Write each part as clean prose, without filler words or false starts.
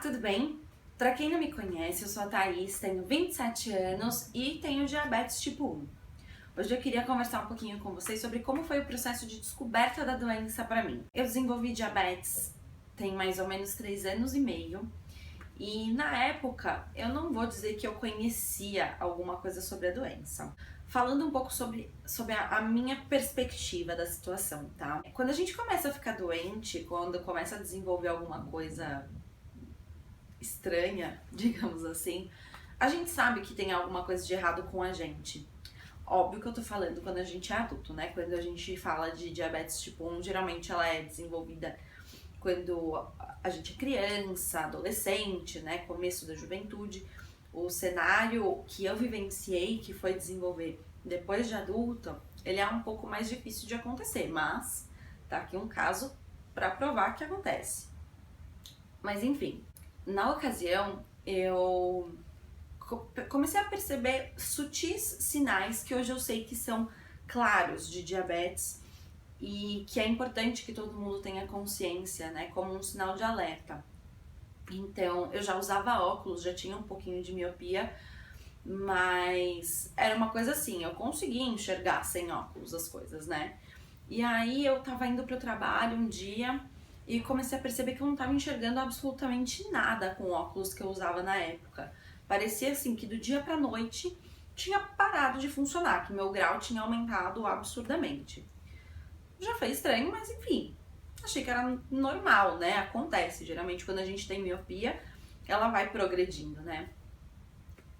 tudo bem? Pra quem não me conhece, eu sou a Thaís, tenho 27 anos e tenho diabetes tipo 1. Hoje eu queria conversar um pouquinho com vocês sobre como foi o processo de descoberta da doença pra mim. Eu desenvolvi diabetes tem mais ou menos 3 anos e meio e na época eu não vou dizer que eu conhecia alguma coisa sobre a doença. Falando um pouco sobre a minha perspectiva da situação, tá? Quando a gente começa a ficar doente, quando começa a desenvolver alguma coisa estranha, digamos assim, a gente sabe que tem alguma coisa de errado com a gente. Óbvio que eu tô falando quando a gente é adulto, né? Quando a gente fala de diabetes tipo 1, geralmente ela é desenvolvida quando a gente é criança, adolescente, né? Começo da juventude. O cenário que eu vivenciei, que foi desenvolver depois de adulta, ele é um pouco mais difícil de acontecer, mas tá aqui um caso para provar que acontece. Mas enfim, na ocasião eu comecei a perceber sutis sinais que hoje eu sei que são claros de diabetes e que é importante que todo mundo tenha consciência, né, como um sinal de alerta. Então, eu já usava óculos, já tinha um pouquinho de miopia, mas era uma coisa assim, eu conseguia enxergar sem óculos as coisas, né? E aí eu tava indo pro trabalho um dia e comecei a perceber que eu não tava enxergando absolutamente nada com o óculos que eu usava na época. Parecia assim que do dia pra noite tinha parado de funcionar, que meu grau tinha aumentado absurdamente. Já foi estranho, mas enfim, achei que era normal, né? Acontece, geralmente quando a gente tem miopia, ela vai progredindo, né?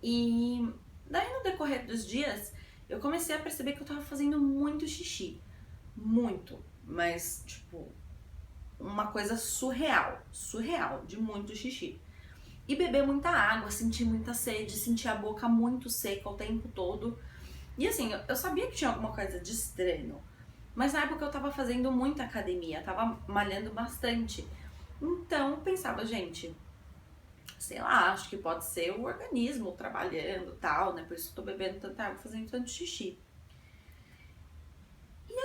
E daí no decorrer dos dias, eu comecei a perceber que eu tava fazendo muito xixi. Muito, mas tipo, uma coisa surreal, de muito xixi. E beber muita água, sentir muita sede, sentir a boca muito seca o tempo todo. E assim, eu sabia que tinha alguma coisa de estranho, mas na época eu tava fazendo muita academia, tava malhando bastante. Então eu pensava, gente, sei lá, acho que pode ser o organismo trabalhando e tal, né? Por isso eu tô bebendo tanta água, fazendo tanto xixi.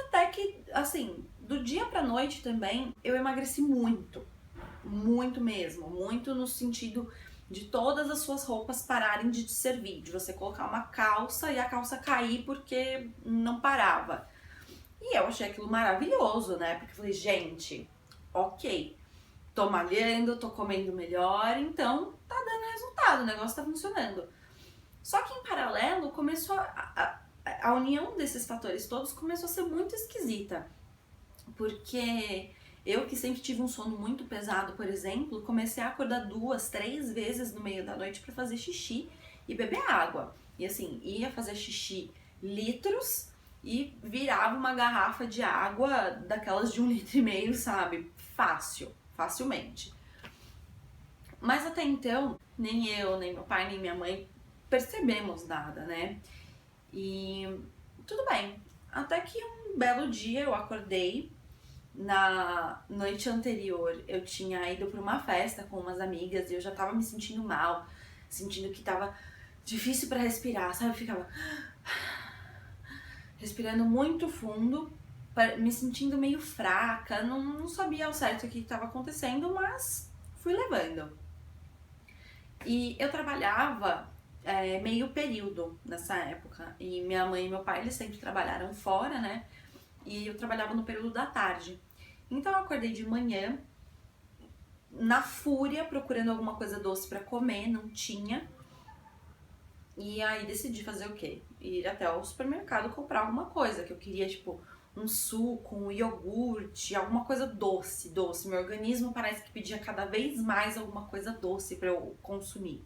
Até que, assim, do dia pra noite também, eu emagreci muito. Muito mesmo. Muito no sentido de todas as suas roupas pararem de te servir. De você colocar uma calça e a calça cair porque não parava. E eu achei aquilo maravilhoso, né? Porque eu falei, gente, ok, tô malhando, tô comendo melhor, então tá dando resultado, o negócio tá funcionando. Só que em paralelo começou a união desses fatores todos começou a ser muito esquisita. Porque eu que sempre tive um sono muito pesado, por exemplo, comecei a acordar 2, 3 vezes no meio da noite para fazer xixi e beber água. E assim, ia fazer xixi litros e virava uma garrafa de água daquelas de 1,5 litro, sabe? Facilmente. Mas até então, nem eu, nem meu pai, nem minha mãe percebemos nada, né? E tudo bem. Até que um belo dia eu acordei. Na noite anterior eu tinha ido para uma festa com umas amigas e eu já tava me sentindo mal, sentindo que tava difícil para respirar, sabe? Eu ficava respirando muito fundo, me sentindo meio fraca, não sabia ao certo o que estava acontecendo, mas fui levando. E eu trabalhava meio período nessa época, e minha mãe e meu pai eles sempre trabalharam fora, né? E eu trabalhava no período da tarde. Então eu acordei de manhã, na fúria, procurando alguma coisa doce pra comer, não tinha. E aí decidi fazer o quê? Ir até o supermercado comprar alguma coisa, que eu queria, tipo, um suco, um iogurte, alguma coisa doce. Meu organismo parece que pedia cada vez mais alguma coisa doce pra eu consumir.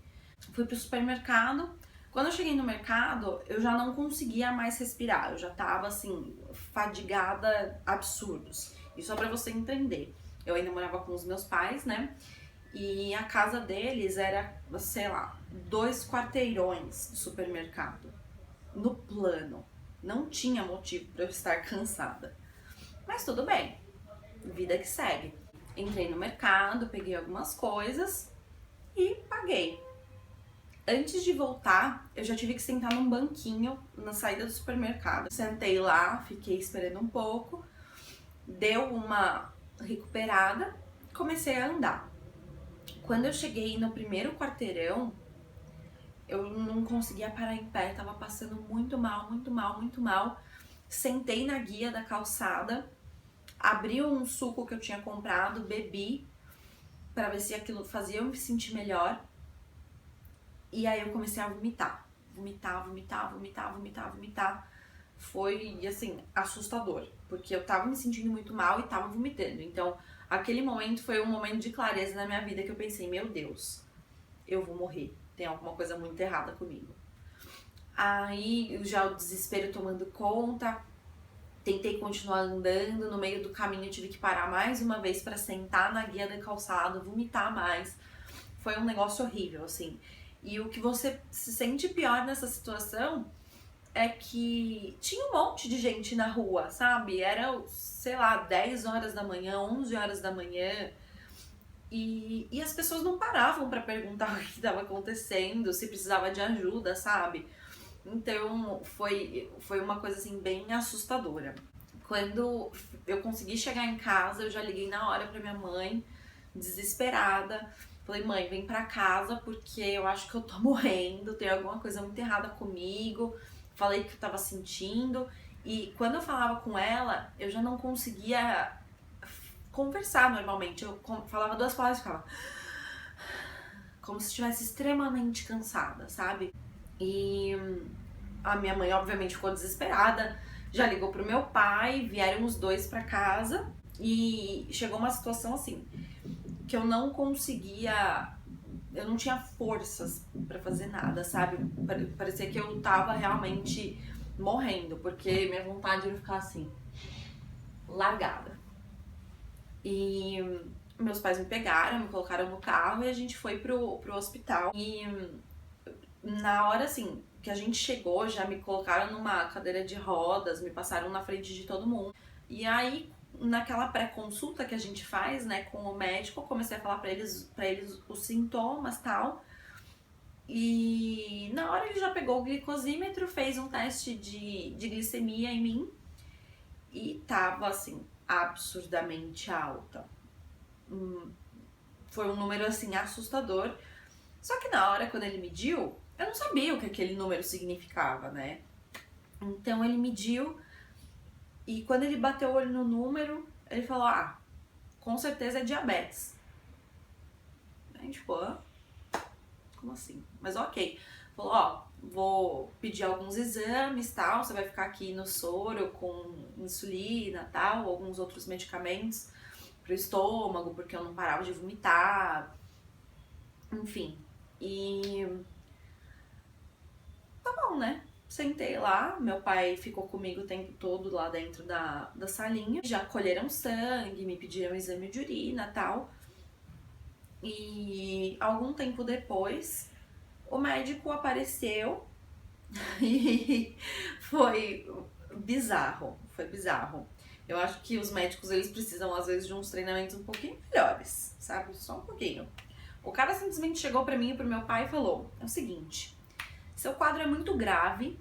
Fui pro supermercado. Quando eu cheguei no mercado, eu já não conseguia mais respirar. Eu já tava, assim, fadigada absurdos. E só pra você entender, eu ainda morava com os meus pais, né? E a casa deles era, sei lá, 2 quarteirões de supermercado. No plano. Não tinha motivo pra eu estar cansada. Mas tudo bem, vida que segue. Entrei no mercado, peguei algumas coisas e paguei. Antes de voltar, eu já tive que sentar num banquinho na saída do supermercado. Sentei lá, fiquei esperando um pouco, deu uma recuperada, comecei a andar. Quando eu cheguei no primeiro quarteirão, eu não conseguia parar em pé, tava passando muito mal, muito mal, muito mal. Sentei na guia da calçada, abri um suco que eu tinha comprado, bebi, pra ver se aquilo fazia eu me sentir melhor. E aí eu comecei a vomitar. Vomitar, vomitar, vomitar, vomitar, vomitar. Foi, assim, assustador. Porque eu tava me sentindo muito mal e tava vomitando. Então, aquele momento foi um momento de clareza na minha vida que eu pensei, meu Deus, eu vou morrer. Tem alguma coisa muito errada comigo. Aí, já o desespero tomando conta, tentei continuar andando, no meio do caminho eu tive que parar mais uma vez pra sentar na guia da calçada, vomitar mais. Foi um negócio horrível, assim. E o que você se sente pior nessa situação é que tinha um monte de gente na rua, sabe? Era, sei lá, 10 horas da manhã, 11 horas da manhã. E as pessoas não paravam pra perguntar o que estava acontecendo, se precisava de ajuda, sabe? Então foi uma coisa assim bem assustadora. Quando eu consegui chegar em casa, eu já liguei na hora pra minha mãe, desesperada. Falei, mãe, vem pra casa porque eu acho que eu tô morrendo, tem alguma coisa muito errada comigo. Falei o que eu tava sentindo. E quando eu falava com ela, eu já não conseguia conversar normalmente. Eu falava duas palavras e ficava como se estivesse extremamente cansada, sabe? E a minha mãe, obviamente, ficou desesperada, já ligou pro meu pai, vieram os dois pra casa e chegou uma situação assim, que eu não conseguia, eu não tinha forças pra fazer nada, sabe? Parecia que eu tava realmente morrendo, porque minha vontade era ficar assim, largada. E meus pais me pegaram, me colocaram no carro e a gente foi pro hospital. E na hora, assim, que a gente chegou, já me colocaram numa cadeira de rodas, me passaram na frente de todo mundo. E aí, naquela pré-consulta que a gente faz, né, com o médico, eu comecei a falar pra eles os sintomas e tal. E na hora ele já pegou o glicosímetro, fez um teste de glicemia em mim e tava, assim, absurdamente alta. Foi um número, assim, assustador. Só que na hora, quando ele mediu, eu não sabia o que aquele número significava, né? Então ele mediu e quando ele bateu o olho no número, ele falou, ah, com certeza é diabetes. A gente ficou, como assim? Mas ok. Falou, ó, vou pedir alguns exames, tal, você vai ficar aqui no soro com insulina, tal, alguns outros medicamentos pro estômago, porque eu não parava de vomitar, enfim. E tá bom, né? Sentei lá, meu pai ficou comigo o tempo todo lá dentro da salinha. Já colheram sangue, me pediram exame de urina e tal. E algum tempo depois, o médico apareceu e foi bizarro, foi bizarro. Eu acho que os médicos, eles precisam, às vezes, de uns treinamentos um pouquinho melhores, sabe? Só um pouquinho. O cara simplesmente chegou pra mim e pro meu pai e falou, é o seguinte, seu quadro é muito grave,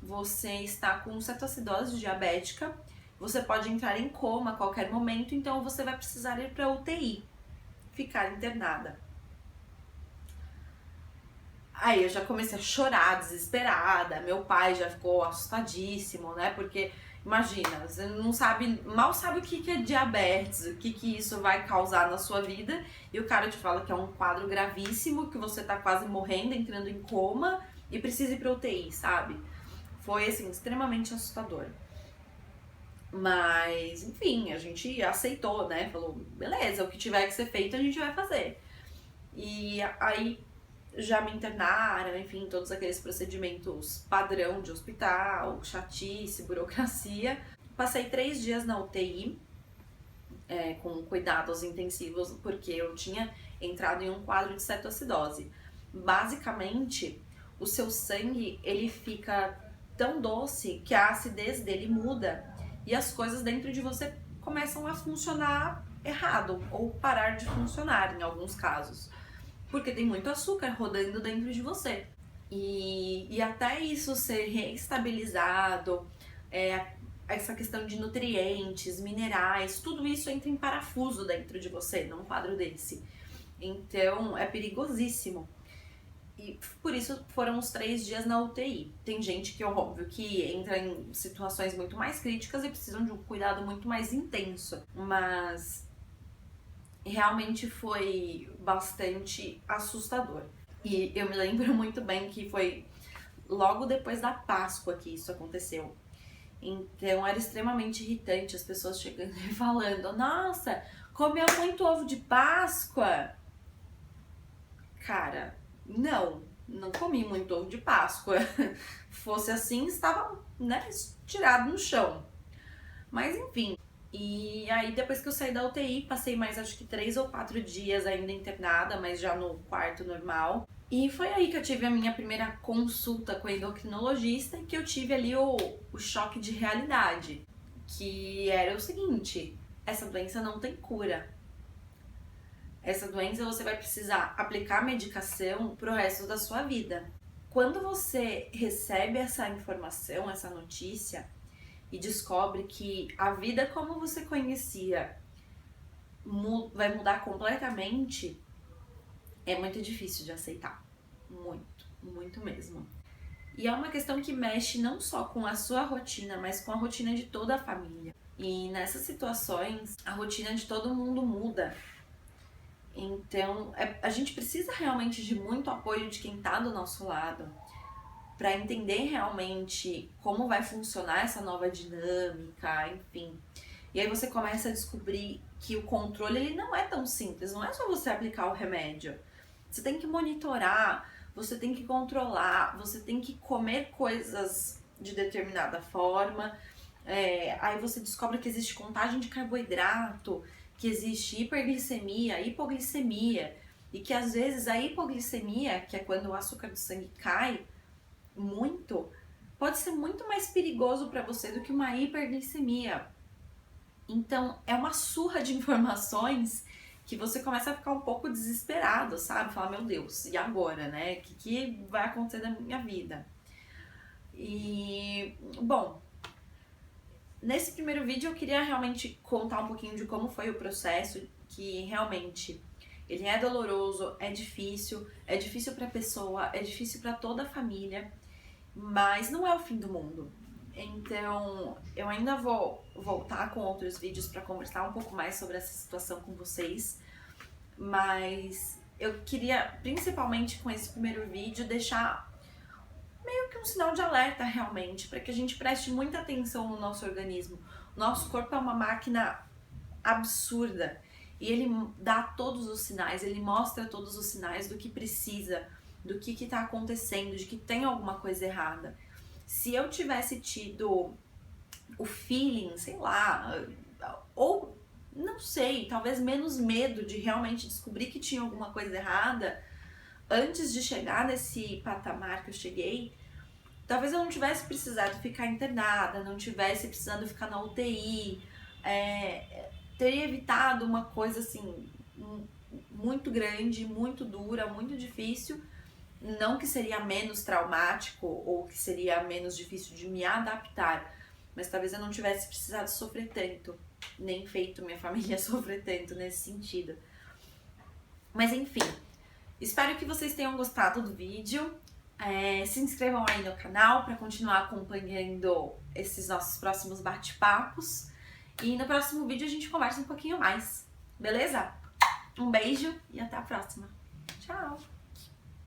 você está com cetoacidose diabética, você pode entrar em coma a qualquer momento, então você vai precisar ir pra UTI, ficar internada. Aí eu já comecei a chorar, desesperada, meu pai já ficou assustadíssimo, né, porque imagina, você não sabe, mal sabe o que é diabetes, o que isso vai causar na sua vida, e o cara te fala que é um quadro gravíssimo, que você tá quase morrendo, entrando em coma, e precisa ir pra UTI, sabe? Foi, assim, extremamente assustador. Mas, enfim, a gente aceitou, né? Falou, beleza, o que tiver que ser feito a gente vai fazer. E aí já me internaram, enfim, todos aqueles procedimentos padrão de hospital, chatice, burocracia. Passei 3 dias na UTI, com cuidados intensivos, porque eu tinha entrado em um quadro de cetoacidose. Basicamente, o seu sangue, ele fica tão doce que a acidez dele muda e as coisas dentro de você começam a funcionar errado ou parar de funcionar em alguns casos, porque tem muito açúcar rodando dentro de você. E até isso ser reestabilizado, essa questão de nutrientes, minerais, tudo isso entra em parafuso dentro de você, num quadro desse. Então é perigosíssimo. E por isso foram os 3 dias na UTI. Tem gente que, óbvio, que entra em situações muito mais críticas e precisam de um cuidado muito mais intenso. Mas realmente foi bastante assustador. E eu me lembro muito bem que foi logo depois da Páscoa que isso aconteceu. Então era extremamente irritante as pessoas chegando e falando: nossa, comeu muito ovo de Páscoa? Cara, não comi muito ovo de Páscoa. Fosse assim, estava, né, tirado no chão. Mas enfim. E aí depois que eu saí da UTI, passei mais acho que 3 ou 4 dias ainda internada, mas já no quarto normal. E foi aí que eu tive a minha primeira consulta com a endocrinologista e que eu tive ali o choque de realidade. Que era o seguinte: essa doença não tem cura. Essa doença você vai precisar aplicar medicação pro resto da sua vida. Quando você recebe essa informação, essa notícia, e descobre que a vida como você conhecia vai mudar completamente, é muito difícil de aceitar. Muito, muito mesmo. E é uma questão que mexe não só com a sua rotina, mas com a rotina de toda a família. E nessas situações, a rotina de todo mundo muda. Então, a gente precisa realmente de muito apoio de quem tá do nosso lado para entender realmente como vai funcionar essa nova dinâmica, enfim. E aí você começa a descobrir que o controle ele não é tão simples, não é só você aplicar o remédio. Você tem que monitorar, você tem que controlar, você tem que comer coisas de determinada forma. Aí você descobre que existe contagem de carboidrato, que existe hiperglicemia, hipoglicemia, e que às vezes a hipoglicemia, que é quando o açúcar do sangue cai muito, pode ser muito mais perigoso para você do que uma hiperglicemia. Então é uma surra de informações que você começa a ficar um pouco desesperado, sabe? Falar, meu Deus, e agora, né? O que vai acontecer na minha vida? E, bom, nesse primeiro vídeo eu queria realmente contar um pouquinho de como foi o processo, que realmente ele é doloroso, é difícil pra pessoa, é difícil pra toda a família, mas não é o fim do mundo. Então, eu ainda vou voltar com outros vídeos para conversar um pouco mais sobre essa situação com vocês, mas eu queria, principalmente com esse primeiro vídeo, deixar meio que um sinal de alerta realmente, para que a gente preste muita atenção no nosso organismo. O nosso corpo é uma máquina absurda e ele dá todos os sinais, ele mostra todos os sinais do que precisa, do que está acontecendo, de que tem alguma coisa errada. Se eu tivesse tido o feeling, sei lá, ou não sei, talvez menos medo de realmente descobrir que tinha alguma coisa errada antes de chegar nesse patamar que eu cheguei, talvez eu não tivesse precisado ficar internada, não tivesse precisado ficar na UTI, teria evitado uma coisa assim muito grande, muito dura, muito difícil. Não que seria menos traumático ou que seria menos difícil de me adaptar, mas talvez eu não tivesse precisado sofrer tanto, nem feito minha família sofrer tanto nesse sentido. Mas enfim, espero que vocês tenham gostado do vídeo. Se inscrevam aí no canal para continuar acompanhando esses nossos próximos bate-papos. E no próximo vídeo a gente conversa um pouquinho mais, beleza? Um beijo e até a próxima. Tchau!